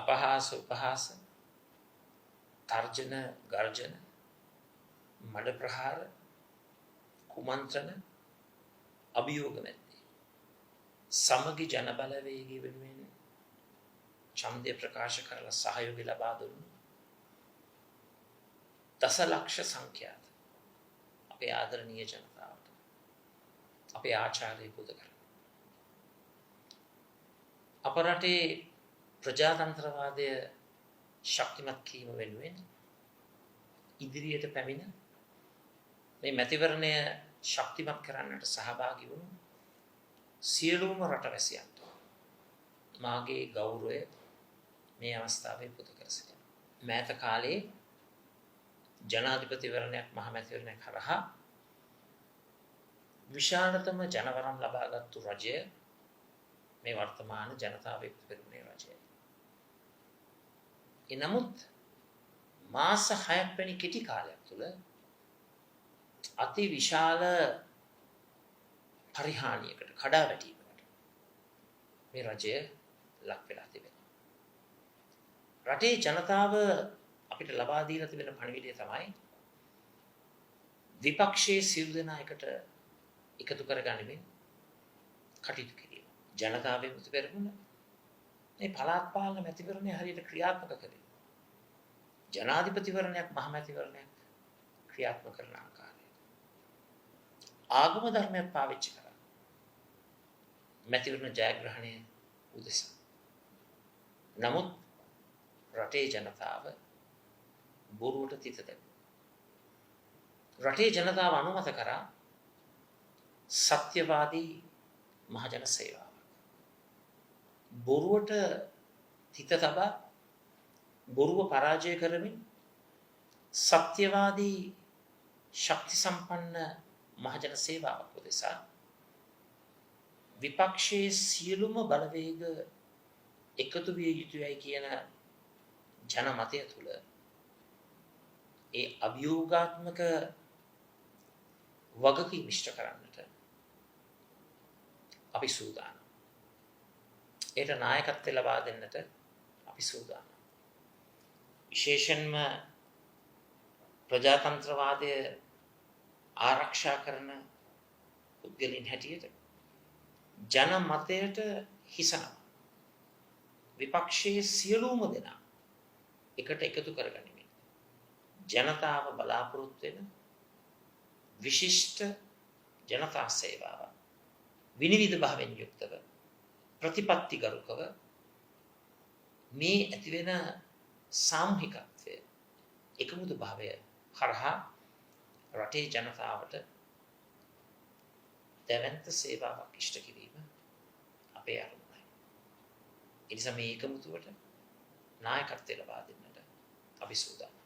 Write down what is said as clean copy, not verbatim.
අපහාස උපහාස තර්ජන ගර්ජන මඩ ප්‍රහාර කුමන්ත්‍රණ අභියෝග මැද්දේ සමගි ජන බලවේගය වෙනුවෙන් ඡන්දය ප්‍රකාශ කරලා සහයෝගය ලබා දුන්නු දසලක්ෂ සංඛ්‍යාත අපේ ආදරණීය ජනතාවට අපේ ආචාර්ය පුදකර අප රටේ ප්‍රජාතන්ත්‍රවාදය ශක්තිමත් කිරීම වෙනුවෙන් ඉදිරියට පැමිණ මේ මැතිවරණය ශක්තිමත් කරන්නට සහභාගී වුණු සියලුම රටවැසියන්ට මාගේ ගෞරවය මේ අවස්ථාවේ පුද කර සිටිනවා. මෑත කාලේ ජනාධිපතිවරණයක් මහමැතිවරණයක් හරහා විශාලතම ජනවරම් ලබාගත්තු රජය මේ වර්තමාන ජනතාවේ පෙරමුණේ රජය. එනමුත් මාස 6ක් වැනි කෙටි කාලයක් තුළ අති විශාල පරිහානියකට කඩාවැටීමකට මේ රජය ලක් වෙලා තිබෙනවා. රටේ ජනතාව අපිට ලබා දීලා තිබෙන පණිවිඩය තමයි විපක්ෂයේ සියලු දෙනා එකට එකතු කරගනිමින් කටයුතු කිරීම. ජනතාවේ මුතු පෙරමුණ මේ පළාත් පාලන මැතිවරණය හරියට ක්‍රියාත්මක කළේ. ජනාධිපතිවරණයක් මහමැතිවරණයක් ක්‍රියාත්මක කරන ආකාරය. ආගම ධර්මයක් පාවිච්චි කරා. මැතිවරණ ජයග්‍රහණය උදෙසා. නමුත් රටේ ජනතාව බොරුවට තිත දැම්මා. රටේ ජනතාව අනුමත කරා සත්‍යවාදී මහජන සේවාවක්. බොරුවට තිත තබා බොරුව පරාජය කරමින් සත්‍යවාදී ශක්ති සම්පන්න මහජන සේවාවක් උදෙසා විපක්ෂයේ සියලුම බලවේග එකතු විය යුතුයයි කියන ජනමතය තුළ ඒ අභියෝගාත්මක වගකීම් ඉෂ්ට කරන්නට අපි සූදානම්. ඒට නායකත්වය ලබා දෙන්නට අපි සූදානම්. විශේෂයෙන්ම ප්‍රජාතන්ත්‍රවාදය ආරක්ෂා කරන පුද්ගලයන් හැටියට ජනමතයට හිසනවා. විපක්ෂයේ සියලුම දෙනා එකට එකතු කරගනිමින් ජනතාව බලාපොරොත්තු වෙන විශිෂ්ට ජනතා සේවාව විනිවිද භාවයෙන් යුක්තව ප්‍රතිපත්තිගරුකව මේ ඇතිවෙන සාමූහිකත්වය එකමුතු භාවය හරහා රටේ ජනතාවට දැවැන්ත සේවාවක් ඉෂ්ට කිරීම අපේ අරමුණයි. ඒ නිසා මේ එකමුතුවට නායකත්වය ලබා දෙන්නට අපි සූදානම්.